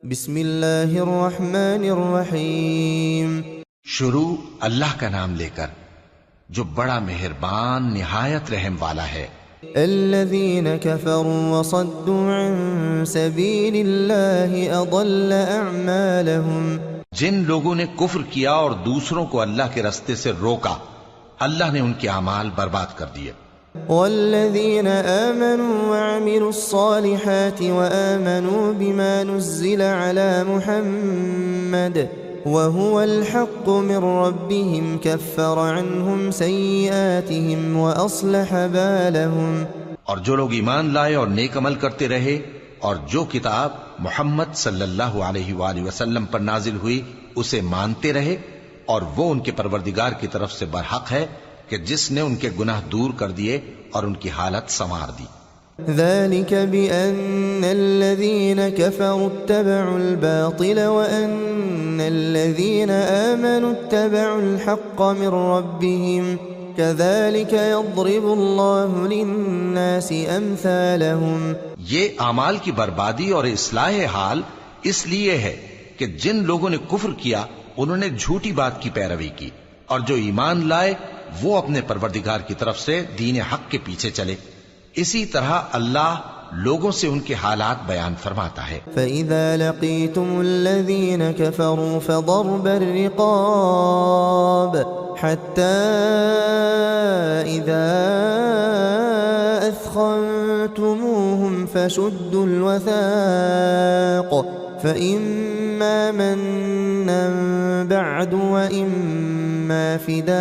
بسم اللہ الرحمن الرحیم۔ شروع اللہ کا نام لے کر جو بڑا مہربان نہایت رحم والا ہے۔ الذین کفروا وصدوا عن سبیل اللہ اضل اعمالهم، جن لوگوں نے کفر کیا اور دوسروں کو اللہ کے رستے سے روکا، اللہ نے ان کے اعمال برباد کر دیے۔ والذین آمنوا وعملوا الصالحات وآمنوا بما نزل على محمد وهو الحق من ربهم كفر عنهم سيئاتهم وأصلح بالهم۔ اور جو لوگ ایمان لائے اور نیک عمل کرتے رہے اور جو کتاب محمد صلی اللہ علیہ وآلہ وسلم پر نازل ہوئی اسے مانتے رہے، اور وہ ان کے پروردگار کی طرف سے برحق ہے کہ جس نے ان کے گناہ دور کر دیے اور ان کی حالت سنوار دی۔ ذلك بأن الذين كفروا اتبعوا الباطل وأن الذين آمنوا اتبعوا الحق من ربهم كذلك يضرب الله للناس أمثالهم۔ یہ اعمال کی بربادی اور اصلاح حال اس لیے ہے کہ جن لوگوں نے کفر کیا انہوں نے جھوٹی بات کی پیروی کی، اور جو ایمان لائے وہ اپنے پروردگار کی طرف سے دین حق کے پیچھے چلے۔ اسی طرح اللہ لوگوں سے ان کے حالات بیان فرماتا ہے۔ فَإِذَا لَقِيتُمُ الَّذِينَ كَفَرُوا فَضَرْبَ الرِّقَابِ حَتَّى إِذَا أَثْخَنْتُمُوهُمْ فَشُدُّوا الْوَثَاقَ فَإِمَّا مَنًّا بَعْدُ وَإِمَّا فِدَاءً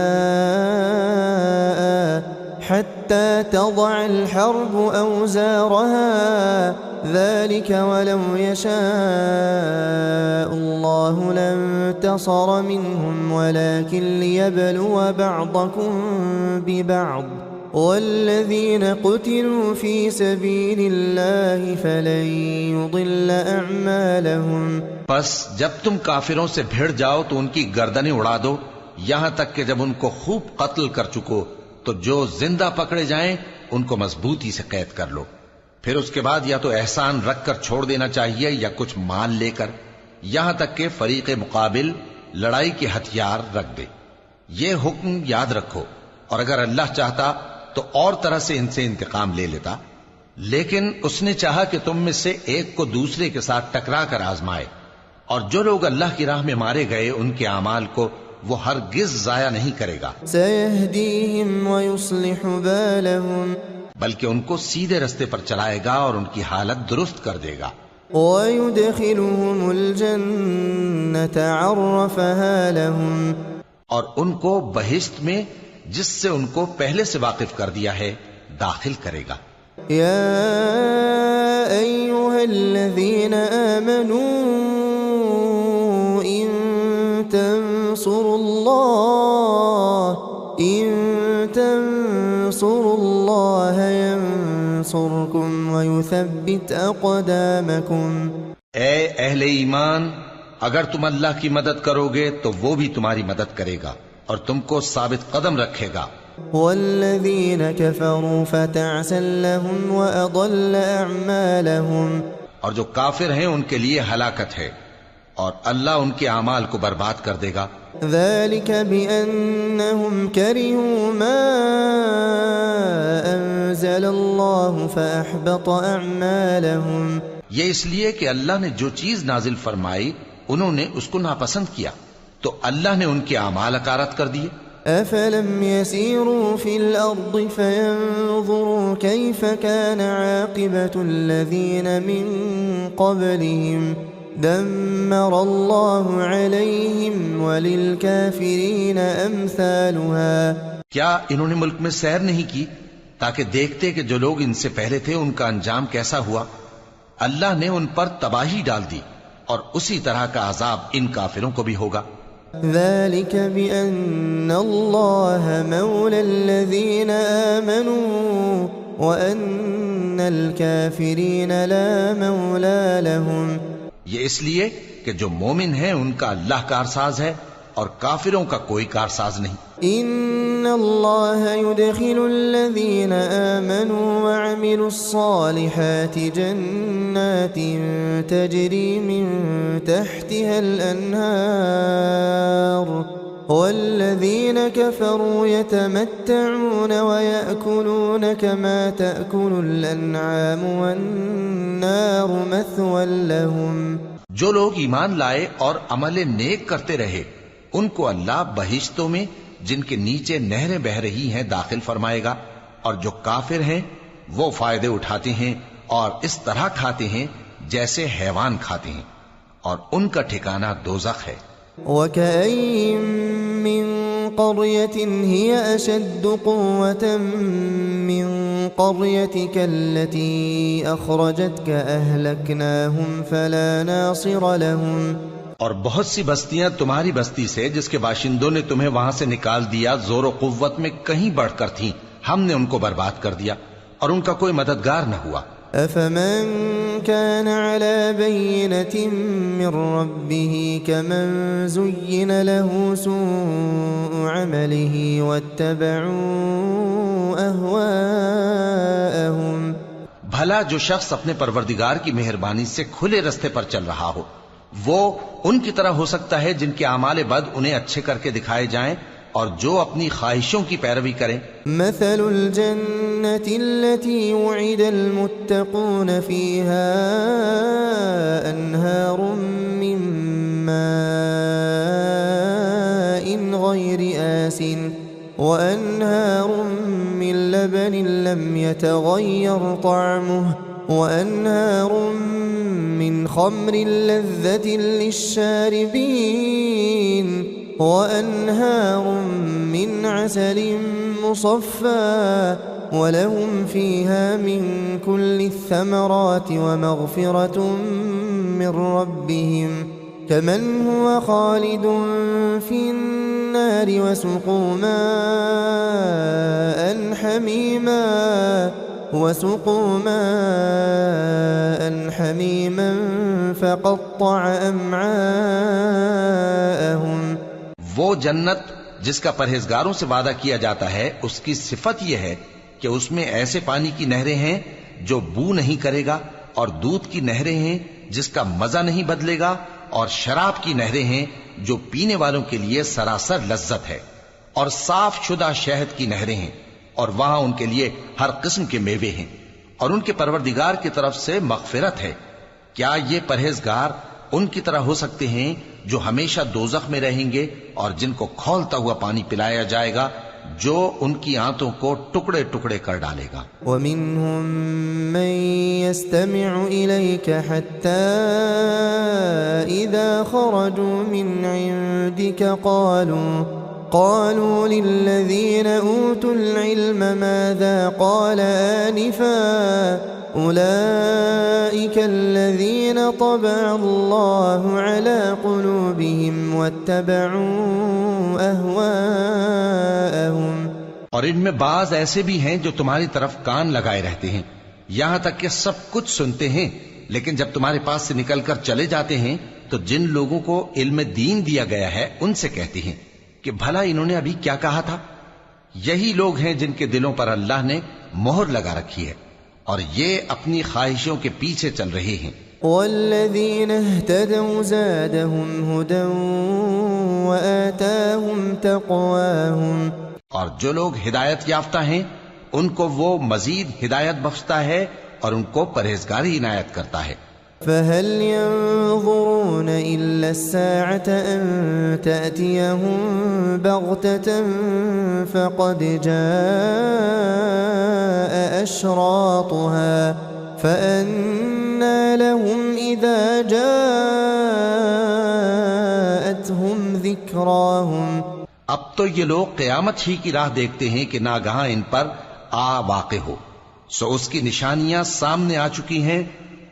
حتى تضع الحرب أوزارها ذلك ولو يشاء الله لانتصر منهم ولكن ليبلو بعضكم ببعض والذين قتلوا في سبيل الله فلن يضل أعمالهم۔ پس جب تم کافروں سے بھیڑ جاؤ تو ان کی گردنیں اڑا دو، یہاں تک کہ جب ان کو خوب قتل کر چکو تو جو زندہ پکڑے جائیں ان کو مضبوطی سے قید کر لو، پھر اس کے بعد یا تو احسان رکھ کر چھوڑ دینا چاہیے یا کچھ مال لے کر، یہاں تک کہ فریق مقابل لڑائی کے ہتھیار رکھ دے۔ یہ حکم یاد رکھو، اور اگر اللہ چاہتا تو اور طرح سے ان سے انتقام لے لیتا، لیکن اس نے چاہا کہ تم میں سے ایک کو دوسرے کے ساتھ ٹکرا کر آزمائے، اور جو لوگ اللہ کی راہ میں مارے گئے ان کے اعمال کو وہ ہرگز ضائع نہیں کرے گا، سَيَهْدِيهِمْ وَيُصْلِحُ بَالَهُمْ، بلکہ ان کو سیدھے رستے پر چلائے گا اور ان کی حالت درست کر دے گا۔ وَيُدْخِلُهُمُ الْجَنَّةَ عَرَّفَهَا لَهُمْ، اور ان کو بہشت میں جس سے ان کو پہلے سے واقف کر دیا ہے داخل کرے گا۔ يا أيها الذين آمنوا إن تنصروا الله ينصركم ويثبت أقدامكم۔ اے اہل ایمان، اگر تم اللہ کی مدد کرو گے تو وہ بھی تمہاری مدد کرے گا اور تم کو ثابت قدم رکھے گا۔ والذين كفروا فتعسا لهم وأضل أعمالهم، اور جو کافر ہیں ان کے لیے ہلاکت ہے اور اللہ ان کے اعمال کو برباد کر دے گا۔ ذلك بأنهم كرهوا ما أنزل الله فأحبط أعمالهم، یہ اس لیے کہ اللہ نے جو چیز نازل فرمائی انہوں نے اس کو ناپسند کیا تو اللہ نے ان کے اعمال اکارت کر دیے۔ أفلم يسيروا في الأرض فينظروا كيف كان عاقبة الذين من قبلهم دمر الله عليهم وللكافرين أمثالها۔ کیا انہوں نے ملک میں سیر نہیں کی تاکہ دیکھتے کہ جو لوگ ان سے پہلے تھے ان کا انجام کیسا ہوا؟ اللہ نے ان پر تباہی ڈال دی اور اسی طرح کا عذاب ان کافروں کو بھی ہوگا۔ ذلك بأن الله مولى الذين آمنوا وأن الكافرين لا مولى لهم، یہ اس لیے کہ جو مومن ہیں ان کا اللہ کارساز ہے اور کافروں کا کوئی کارساز نہیں۔ ان الله يدخل الذين آمنوا وعملوا الصالحات جنات تجري من تحتها الأنهار والذين كفروا يتمتعون ويأكلون كما تأكل الأنعام والنار مثوى لهم. جو لوگ ایمان لائے اور عمل نیک کرتے رہے ان کو اللہ بہشتوں میں جن کے نیچے نہریں بہ رہی ہیں داخل فرمائے گا، اور جو کافر ہیں وہ فائدے اٹھاتے ہیں اور اس طرح کھاتے ہیں جیسے حیوان کھاتے ہیں، اور ان کا ٹھکانہ دوزخ ہے. وَكَأَيٍّ مِّن قَرْيَةٍ هِيَ أَشَدُّ قُوَّةً مِّن قَرْيَتِكَ الَّتِي أَخْرَجَتْكَ أَهْلَكْنَاهُمْ فَلَا نَاصِرَ لَهُمْ. اور بہت سی بستیاں تمہاری بستی سے جس کے باشندوں نے تمہیں وہاں سے نکال دیا زور و قوت میں کہیں بڑھ کر تھیں، ہم نے ان کو برباد کر دیا اور ان کا کوئی مددگار نہ ہوا. أَفَمَنْ كَانَ عَلَى بَيِّنَةٍ مِّن رَّبِّهِ كَمَنْ زُيِّنَ لَهُ سُوءُ عَمَلِهِ وَاتَّبَعُوا أَهْوَاءَهُمْ. بھلا جو شخص اپنے پروردگار کی مہربانی سے کھلے رستے پر چل رہا ہو وہ ان کی طرح ہو سکتا ہے جن کے اعمال بد انہیں اچھے کر کے دکھائے جائیں اور جو اپنی خواہشوں کی پیروی کریں. مثل الجنة التي وعد المتقون فيها أنهار من ماء غير آسن وأنهار من لبن لم يتغير طعمه وأنهار من خمر لذة للشاربين وأنهار من عسل مصفى ولهم فيها من كل الثمرات ومغفرة من ربهم كمن هو خالد في النار وسقوا ماء حميما فقطع أمعاءهم. وہ جنت جس کا پرہیزگاروں سے وعدہ کیا جاتا ہے اس کی صفت یہ ہے کہ اس میں ایسے پانی کی نہریں ہیں جو بو نہیں کرے گا، اور دودھ کی نہریں ہیں جس کا مزہ نہیں بدلے گا، اور شراب کی نہریں ہیں جو پینے والوں کے لیے سراسر لذت ہے، اور صاف شدہ شہد کی نہریں ہیں، اور وہاں ان کے لیے ہر قسم کے میوے ہیں، اور ان کے پروردگار کی طرف سے مغفرت ہے. کیا یہ پرہیزگار ان کی طرح ہو سکتے ہیں جو ہمیشہ دوزخ میں رہیں گے اور جن کو کھولتا ہوا پانی پلایا جائے گا جو ان کی آنتوں کو ٹکڑے ٹکڑے کر ڈالے گا. وَمِنْهُمْ مَنْ يَسْتَمِعُ إِلَيْكَ حَتَّى إِذَا خَرَجُوا مِنْ عِنْدِكَ قالوا للذين أوتوا العلم ماذا قال آنفا أولئك الذين طبع الله على قلوبهم واتبعوا أهواءهم. اور ان میں بعض ایسے بھی ہیں جو تمہاری طرف کان لگائے رہتے ہیں یہاں تک کہ سب کچھ سنتے ہیں، لیکن جب تمہارے پاس سے نکل کر چلے جاتے ہیں تو جن لوگوں کو علم دین دیا گیا ہے ان سے کہتے ہیں کہ بھلا انہوں نے ابھی کیا کہا تھا. یہی لوگ ہیں جن کے دلوں پر اللہ نے مہر لگا رکھی ہے اور یہ اپنی خواہشوں کے پیچھے چل رہے ہیں. والذین اہتدوا زادهم هدى وآتاهم تقواهم. اور جو لوگ ہدایت یافتہ ہیں ان کو وہ مزید ہدایت بخشتا ہے اور ان کو پرہیزگاری عنایت کرتا ہے. فهل ينظرون إلا الساعة أن تأتيهم بغتة فقد جاء أشراطها فأنى لهم إذا جاءتهم ذكراهم. اب تو یہ لوگ قیامت ہی کی راہ دیکھتے ہیں کہ ناگہاں ان پر آ واقع ہو، سو اس کی نشانیاں سامنے آ چکی ہیں،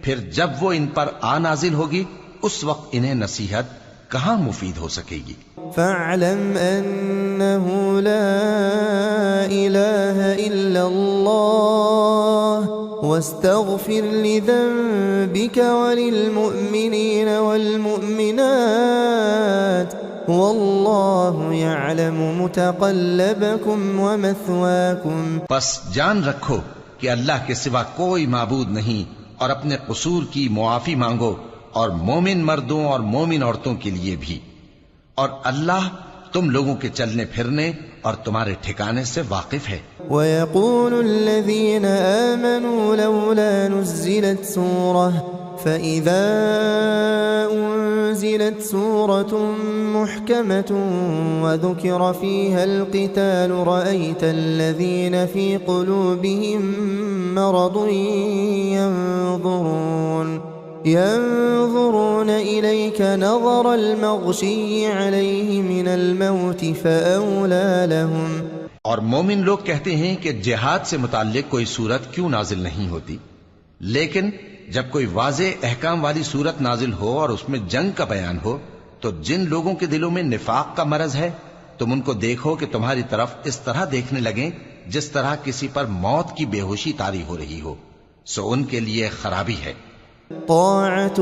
پھر جب وہ ان پر آ نازل ہوگی اس وقت انہیں نصیحت کہاں مفید ہو سکے گی. فاعلم انه لا اله الا الله واستغفر لذنبك وللمؤمنين والمؤمنات والله يعلم متقلبكم ومثواكم. پس جان رکھو کہ اللہ کے سوا کوئی معبود نہیں، اور اپنے قصور کی معافی مانگو، اور مومن مردوں اور مومن عورتوں کے لیے بھی، اور اللہ تم لوگوں کے چلنے پھرنے اور تمہارے ٹھکانے سے واقف ہے. ويقول الذين آمنوا لولا نزلت سورة فإذا أنزلت سورة محكمة وذكر فيها القتال رأيت الذين في قلوبهم مرض ينظرون إليك نظر المغشي عليه من الموت فأولى لهم. اور مومن لوگ کہتے ہیں کہ جہاد سے متعلق کوئی صورت کیوں نازل نہیں ہوتی، لیکن جب کوئی واضح احکام والی صورت نازل ہو اور اس میں جنگ کا بیان ہو تو جن لوگوں کے دلوں میں نفاق کا مرض ہے تم ان کو دیکھو کہ تمہاری طرف اس طرح دیکھنے لگیں جس طرح کسی پر موت کی بے ہوشی طاری ہو رہی ہو، سو ان کے لیے خرابی ہے. طاعة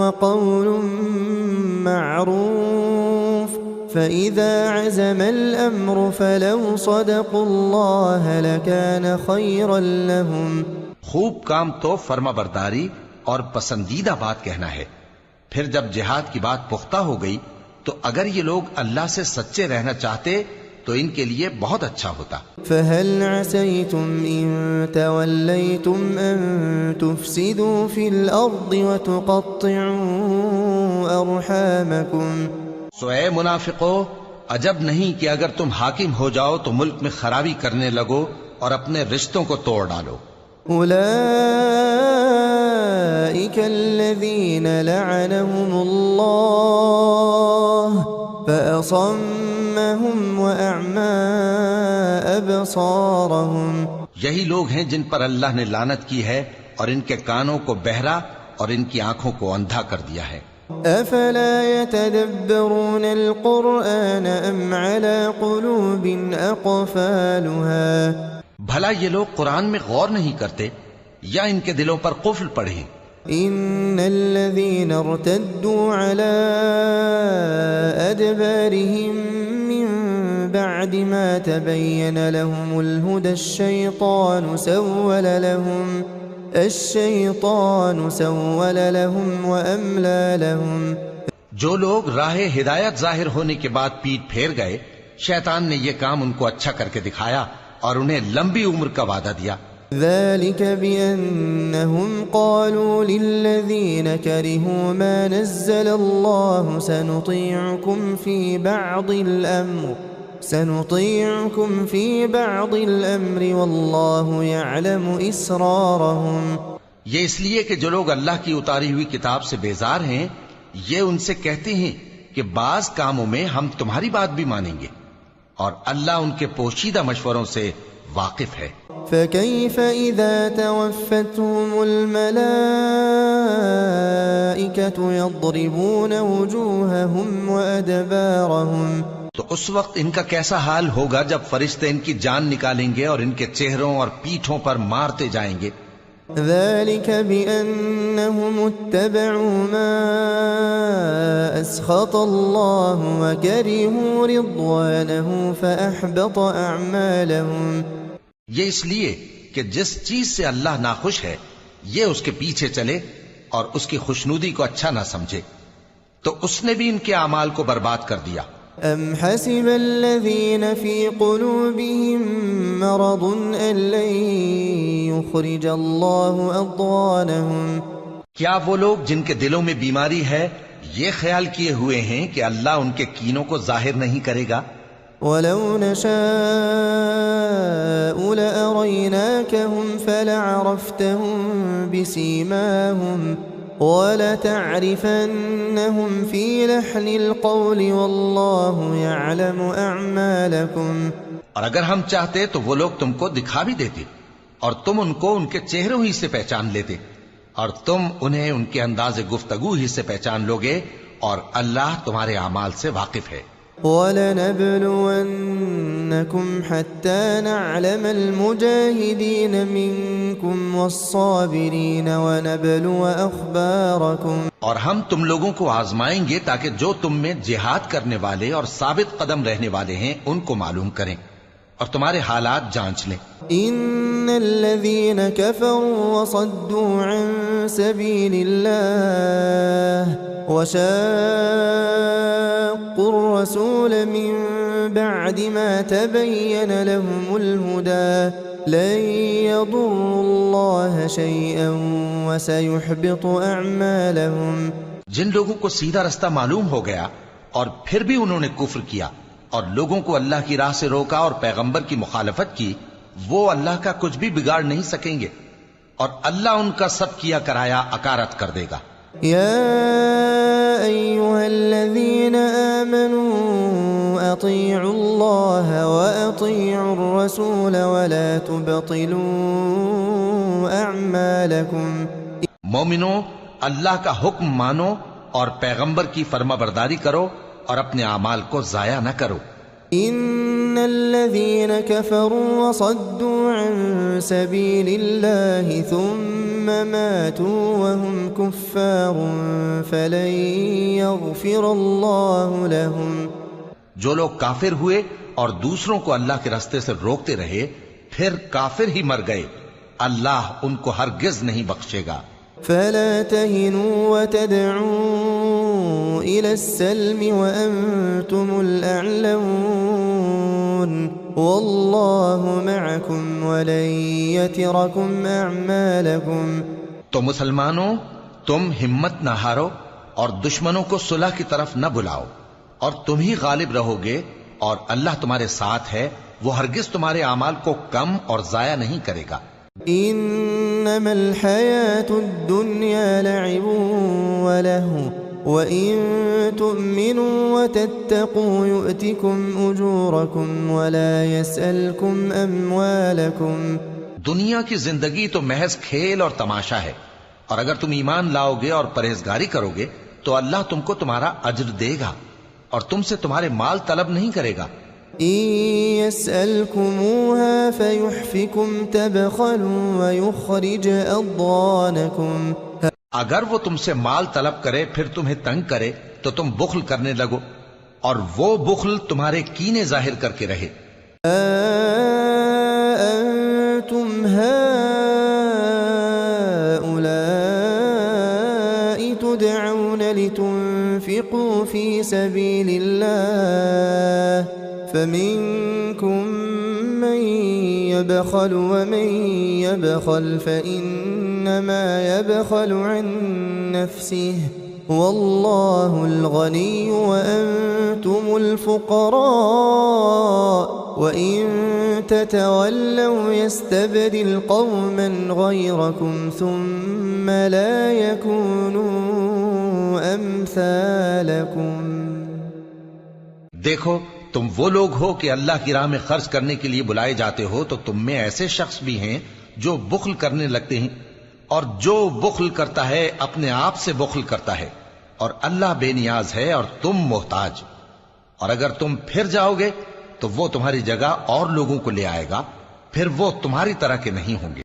وقول معروف فإذا عزم الأمر فلو صدقوا الله لكان خيرا لهم. خوب کام تو فرما برداری اور پسندیدہ بات کہنا ہے. پھر جب جہاد کی بات پختہ ہو گئی تو اگر یہ لوگ اللہ سے سچے رہنا چاہتے تو ان کے لیے بہت اچھا ہوتا. فهل عسيتم إن توليتم أن تفسدوا في الأرض وتقطعوا أرحامكم. سو اے منافقو، عجب نہیں کہ اگر تم حاکم ہو جاؤ تو ملک میں خرابی کرنے لگو اور اپنے رشتوں کو توڑ ڈالو. أولئك الذين لعنهم الله فأصمهم وأعمى أبصارهم. یہی لوگ ہیں جن پر اللہ نے لعنت کی ہے اور ان کے کانوں کو بہرا اور ان کی آنکھوں کو اندھا کر دیا ہے. أفلا يتدبرون القرآن أم على قلوب أقفالها. بھلا یہ لوگ قرآن میں غور نہیں کرتے یا ان کے دلوں پر قفل پڑے ہیں؟ إن الذين ارتدوا على أدبارهم من بعد ما تبين لهم الهدى الشيطان سول لهم وأملى لهم. جو لوگ راہ ہدایت ظاہر ہونے کے بعد پیٹ پھیر گئے، شیطان نے یہ کام ان کو اچھا کر کے دکھایا اور انہیں لمبی عمر کا وعدہ دیا. ذلك بأنهم قالوا للذين كرهوا ما نزل الله سنطيعكم في بعض الأمر والله يعلم إسرارهم. یہ اس لیے کہ جو لوگ اللہ کی اتاری ہوئی کتاب سے بیزار ہیں یہ ان سے کہتے ہیں کہ بعض کاموں میں ہم تمہاری بات بھی مانیں گے، اور اللہ ان کے پوشیدہ مشوروں سے واقف ہے. فكيف إذا توفتهم الملائكة يضربون وجوههم وأدبارهم. تو اس وقت ان کا کیسا حال ہوگا جب فرشتے ان کی جان نکالیں گے اور ان کے چہروں اور پیٹھوں پر مارتے جائیں گے. ذلك بأنهم اتبعوا ما أسخط الله وكرهوا رضوانه فأحبط أعمالهم. یہ اس لیے کہ جس چیز سے اللہ ناخوش ہے یہ اس کے پیچھے چلے اور اس کی خوشنودی کو اچھا نہ سمجھے تو اس نے بھی ان کے اعمال کو برباد کر دیا. أم حسب الذين في قلوبهم مرض أن لن يخرج الله أضغانهم. کیا وہ لوگ جن کے دلوں میں بیماری ہے یہ خیال کیے ہوئے ہیں کہ اللہ ان کے کینوں کو ظاہر نہیں کرے گا؟ ولو نشاء لأريناكهم فلعرفتهم بسيماهم وَلَتَعْرِفَنَّهُمْ فِي لَحْنِ الْقَوْلِ وَاللَّهُ يَعْلَمُ أَعْمَالَكُمْ. اور اگر ہم چاہتے تو وہ لوگ تم کو دکھا بھی دیتے اور تم ان کو ان کے چہروں ہی سے پہچان لیتے اور تم انہیں ان کے انداز گفتگو ہی سے پہچان لوگے اور اللہ تمہارے اعمال سے واقف ہے. وَلَنَبْلُوَنَّكُمْ حَتَّى نَعْلَمَ الْمُجَاهِدِينَ مِنكُمْ وَالصَّابِرِينَ وَنَبْلُوَ أَخْبَارَكُمْ اور ہم تم لوگوں کو آزمائیں گے تاکہ جو تم میں جہاد کرنے والے اور ثابت قدم رہنے والے ہیں ان کو معلوم کریں اور تمہارے حالات جانچ لیں. إن الذين كفروا وصدوا عن سبيل الله وشاقوا الرسول من بعد ما تبين لهم الهدى لن يضروا الله شيئا وسيحبط أعمالهم. جن لوگوں کو سیدھا رستہ معلوم ہو گیا اور پھر بھی انہوں نے کفر کیا اور لوگوں کو اللہ کی راہ سے روکا اور پیغمبر کی مخالفت کی، وہ اللہ کا کچھ بھی بگاڑ نہیں سکیں گے اور اللہ ان کا سب کیا کرایا اکارت کر دے گا. يا أيها الذين آمنوا أطيعوا الله وأطيعوا الرسول ولا تبطلوا أعمالكم. مومنو، اللہ کا حکم مانو اور پیغمبر کی فرما برداری کرو اور اپنے اعمال کو ضائع نہ کرو. إن الذين كفروا وصدوا عن سبيل الله ثم ماتوا وهم كفار فلن يغفر الله لهم. جو لوگ کافر ہوئے اور دوسروں کو اللہ کے راستے سے روکتے رہے پھر کافر ہی مر گئے، اللہ ان کو ہرگز نہیں بخشے گا. فلا تهنوا وتدعوا إلى السلم وأنتم الأعلون والله معكم ولن يتركم أعمالكم. تو مسلمانوں، تم ہمت نہ ہارو اور دشمنوں کو صلح کی طرف نہ بلاؤ، اور تم ہی غالب رہو گے اور اللہ تمہارے ساتھ ہے، وہ ہرگز تمہارے اعمال کو کم اور ضائع نہیں کرے گا. إنما الحياة الدنيا لعب ولهو وإن تؤمنوا وتتقوا يؤتكم أجوركم ولا يسألكم أموالكم. دنیا کی زندگی تو محض کھیل اور تماشا ہے، اور اگر تم ایمان لاؤ گے اور پرہیزگاری کرو گے تو اللہ تم کو تمہارا اجر دے گا اور تم سے تمہارے مال طلب نہیں کرے گا. إن يسألكموها فيحفكم تبخلوا ويخرج أضغانكم. اگر وہ تم سے مال طلب کرے پھر تمہیں تنگ کرے تو تم بخل کرنے لگو اور وہ بخل تمہارے کینے ظاہر کر کے رہے. أنتم هؤلاء تدعون لتنفقوا في سبيل الله فمنكم من يبخل ومن يبخل فإنما يبخل عن نفسه والله الغني وأنتم الفقراء وإن تتولوا يستبدل قوما غيركم ثم لا يكونوا أمثالكم. دیکھو، تم وہ لوگ ہو کہ اللہ کی راہ میں خرچ کرنے کے لیے بلائے جاتے ہو تو تم میں ایسے شخص بھی ہیں جو بخل کرنے لگتے ہیں، اور جو بخل کرتا ہے اپنے آپ سے بخل کرتا ہے، اور اللہ بے نیاز ہے اور تم محتاج. اور اگر تم پھر جاؤ گے تو وہ تمہاری جگہ اور لوگوں کو لے آئے گا، پھر وہ تمہاری طرح کے نہیں ہوں گے.